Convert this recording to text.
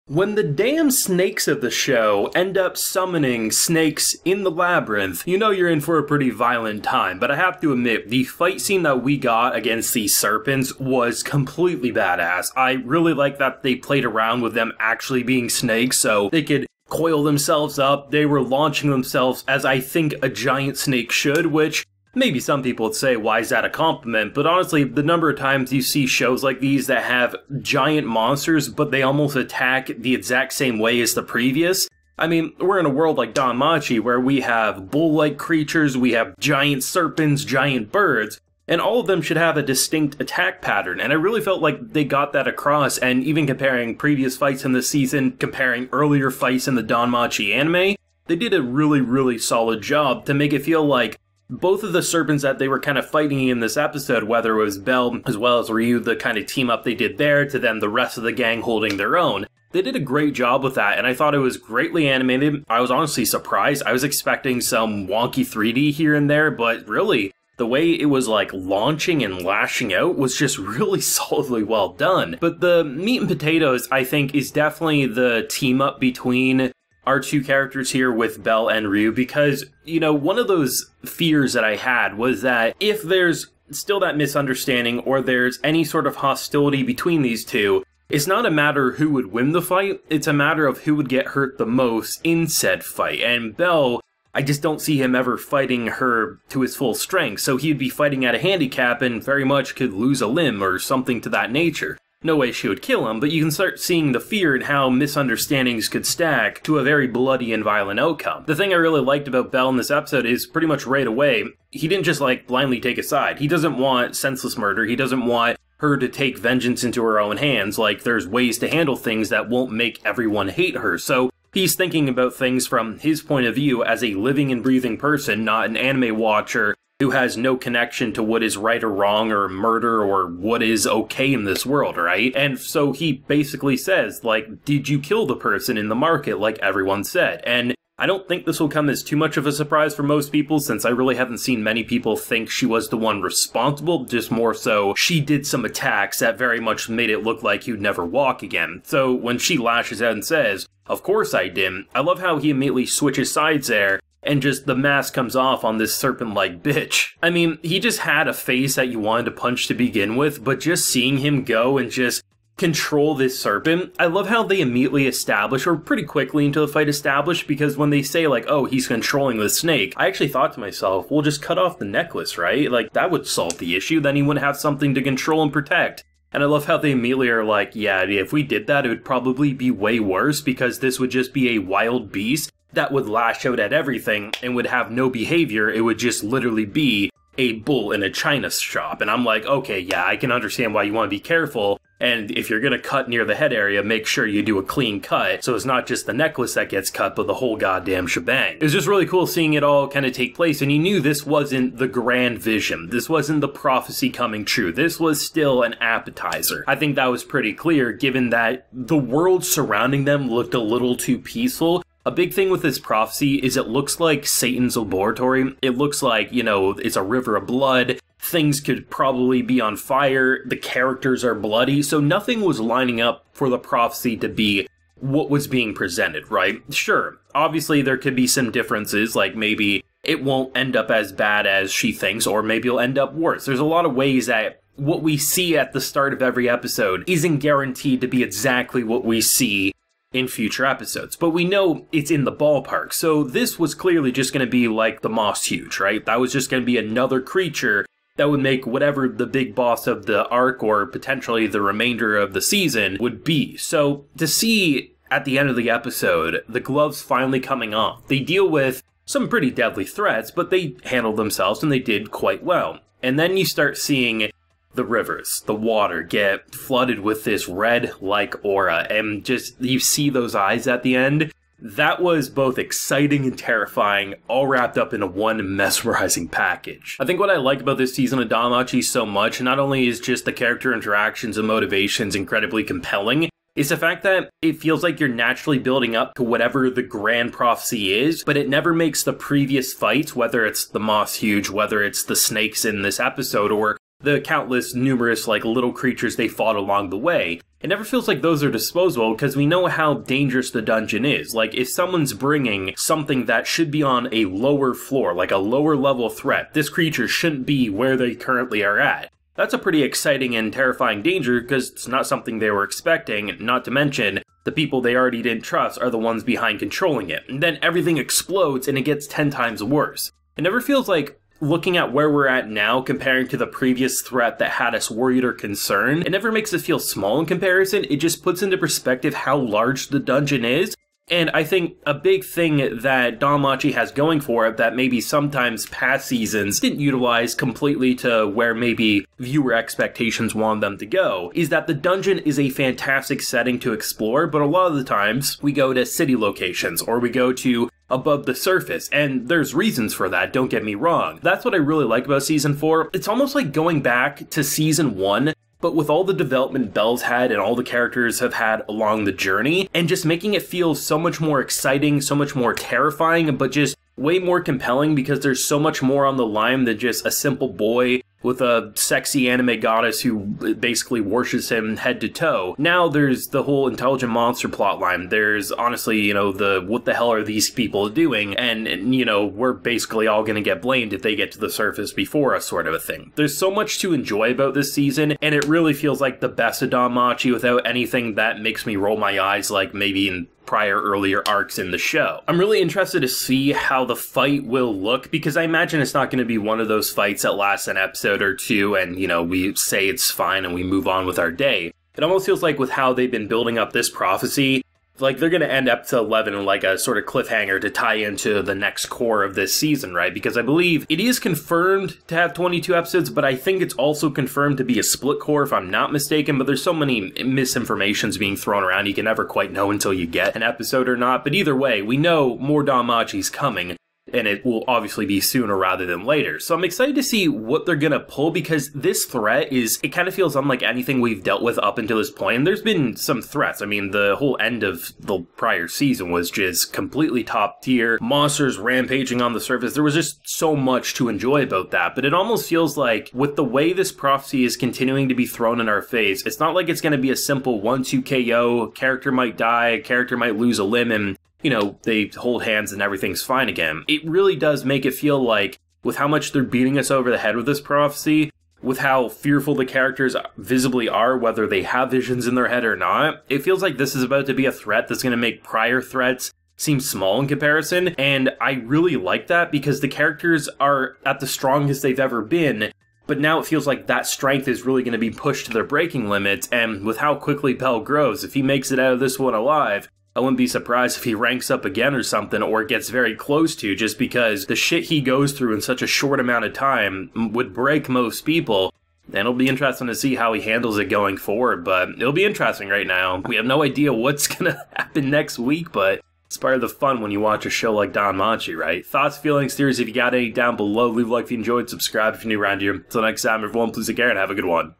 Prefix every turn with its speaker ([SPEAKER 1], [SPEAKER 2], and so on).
[SPEAKER 1] When the damn snakes of the show end up summoning snakes in the labyrinth, you know you're in for a pretty violent time, but I have to admit, the fight scene that we got against these serpents was completely badass. I really like that they played around with them actually being snakes so they could coil themselves up. They were launching themselves as I think a giant snake should, which maybe some people would say, why is that a compliment? But honestly, the number of times you see shows like these that have giant monsters, but they almost attack the exact same way as the previous. I mean, we're in a world like DanMachi where we have bull-like creatures, we have giant serpents, giant birds, and all of them should have a distinct attack pattern. And I really felt like they got that across, and even comparing previous fights in the season, comparing earlier fights in the DanMachi anime, they did a really solid job to make it feel like both of the serpents that they were kind of fighting in this episode, whether it was Bell as well as Ryu, the kind of team up they did there, to then the rest of the gang holding their own, they did a great job with that, and I thought it was greatly animated. I was honestly surprised. I was expecting some wonky 3D here and there, but really, the way it was like launching and lashing out was just really solidly well done. But the meat and potatoes, I think, is definitely the team up between our two characters here with Bell and Ryu, because, you know, one of those fears that I had was that if there's still that misunderstanding or there's any sort of hostility between these two, it's not a matter who would win the fight, it's a matter of who would get hurt the most in said fight. And Bell, I just don't see him ever fighting her to his full strength, so he'd be fighting at a handicap and very much could lose a limb or something to that nature. No way she would kill him, but you can start seeing the fear and how misunderstandings could stack to a very bloody and violent outcome. The thing I really liked about Bell in this episode is pretty much right away, he didn't just like blindly take a side. He doesn't want senseless murder, he doesn't want her to take vengeance into her own hands, like there's ways to handle things that won't make everyone hate her. So he's thinking about things from his point of view as a living and breathing person, not an anime watcher who has no connection to what is right or wrong or murder or what is okay in this world, right? And so he basically says, like, did you kill the person in the market like everyone said? And I don't think this will come as too much of a surprise for most people, since I really haven't seen many people think she was the one responsible, just more so she did some attacks that very much made it look like you'd never walk again. So when she lashes out and says, of course I didn't, I love how he immediately switches sides there, and just the mask comes off on this serpent-like bitch. I mean, he just had a face that you wanted to punch to begin with, but just seeing him go and just control this serpent, I love how they immediately establish, or pretty quickly into the fight establish, because when they say like, oh, he's controlling the snake, I actually thought to myself, well, just cut off the necklace, right? Like, that would solve the issue, then he wouldn't have something to control and protect. And I love how they immediately are like, yeah, if we did that, it would probably be way worse, because this would just be a wild beast that would lash out at everything and would have no behavior. It would just literally be a bull in a china shop. And I'm like, okay, yeah, I can understand why you want to be careful. And if you're going to cut near the head area, make sure you do a clean cut. So it's not just the necklace that gets cut, but the whole goddamn shebang. It was just really cool seeing it all kind of take place. And you knew this wasn't the grand vision. This wasn't the prophecy coming true. This was still an appetizer. I think that was pretty clear, given that the world surrounding them looked a little too peaceful. A big thing with this prophecy is it looks like Satan's laboratory. It looks like, you know, it's a river of blood. Things could probably be on fire. The characters are bloody. So nothing was lining up for the prophecy to be what was being presented, right? Sure, obviously there could be some differences, like maybe it won't end up as bad as she thinks, or maybe it'll end up worse. There's a lot of ways that what we see at the start of every episode isn't guaranteed to be exactly what we see in future episodes, but we know it's in the ballpark. So this was clearly just going to be like the Moss Huge, right? That was just going to be another creature that would make whatever the big boss of the arc or potentially the remainder of the season would be. So to see at the end of the episode, the gloves finally coming off, they deal with some pretty deadly threats, but they handled themselves and they did quite well. And then you start seeing the rivers, the water get flooded with this red-like aura, and just you see those eyes at the end. That was both exciting and terrifying, all wrapped up into one mesmerizing package. I think what I like about this season of DanMachi so much, not only is just the character interactions and motivations incredibly compelling, is the fact that it feels like you're naturally building up to whatever the grand prophecy is, but it never makes the previous fights, whether it's the Moss Huge, whether it's the snakes in this episode, or the countless, numerous, like, little creatures they fought along the way. It never feels like those are disposable because we know how dangerous the dungeon is. Like, if someone's bringing something that should be on a lower floor, like a lower level threat, this creature shouldn't be where they currently are at. That's a pretty exciting and terrifying danger because it's not something they were expecting, not to mention the people they already didn't trust are the ones behind controlling it. And then everything explodes and it gets 10 times worse. It never feels like, looking at where we're at now comparing to the previous threat that had us worried or concerned, it never makes us feel small in comparison. It just puts into perspective how large the dungeon is. And I think a big thing that DanMachi has going for it that maybe sometimes past seasons didn't utilize completely to where maybe viewer expectations wanted them to go, is that the dungeon is a fantastic setting to explore, but a lot of the times we go to city locations or we go to above the surface, and there's reasons for that, don't get me wrong. That's what I really like about Season 4. It's almost like going back to Season 1, but with all the development Belle's had and all the characters have had along the journey, and just making it feel so much more exciting, so much more terrifying, but just way more compelling because there's so much more on the line than just a simple boy with a sexy anime goddess who basically worships him head to toe. Now there's the whole intelligent monster plotline. There's honestly, you know, the what the hell are these people doing? And you know, we're basically all gonna get blamed if they get to the surface before us, sort of a thing. There's so much to enjoy about this season, and it really feels like the best of DanMachi without anything that makes me roll my eyes like maybe in prior earlier arcs in the show. I'm really interested to see how the fight will look because I imagine it's not going to be one of those fights that lasts an episode or two and, you know, we say it's fine and we move on with our day. It almost feels like with how they've been building up this prophecy, like they're going to end up to 11 in like a sort of cliffhanger to tie into the next core of this season, right? Because I believe it is confirmed to have 22 episodes, but I think it's also confirmed to be a split core if I'm not mistaken, but there's so many misinformations being thrown around you can never quite know until you get an episode or not. But either way, we know more DanMachi's coming, and it will obviously be sooner rather than later. So I'm excited to see what they're gonna pull because this threat it kind of feels unlike anything we've dealt with up until this point. And there's been some threats. I mean, the whole end of the prior season was just completely top tier. Monsters rampaging on the surface. There was just so much to enjoy about that. But it almost feels like with the way this prophecy is continuing to be thrown in our face, it's not like it's gonna be a simple 1-2 KO, character might die, character might lose a limb, and you know, they hold hands and everything's fine again. It really does make it feel like, with how much they're beating us over the head with this prophecy, with how fearful the characters visibly are, whether they have visions in their head or not, it feels like this is about to be a threat that's going to make prior threats seem small in comparison, and I really like that because the characters are at the strongest they've ever been, but now it feels like that strength is really going to be pushed to their breaking limits, and with how quickly Belle grows, if he makes it out of this one alive, I wouldn't be surprised if he ranks up again or something, or gets very close to, just because the shit he goes through in such a short amount of time would break most people. And it'll be interesting to see how he handles it going forward, but it'll be interesting right now. We have no idea what's gonna happen next week, but it's part of the fun when you watch a show like DanMachi, right? Thoughts, feelings, theories, if you got any down below, leave a like if you enjoyed, subscribe if you're new around here. Until next time, everyone, please take care and have a good one.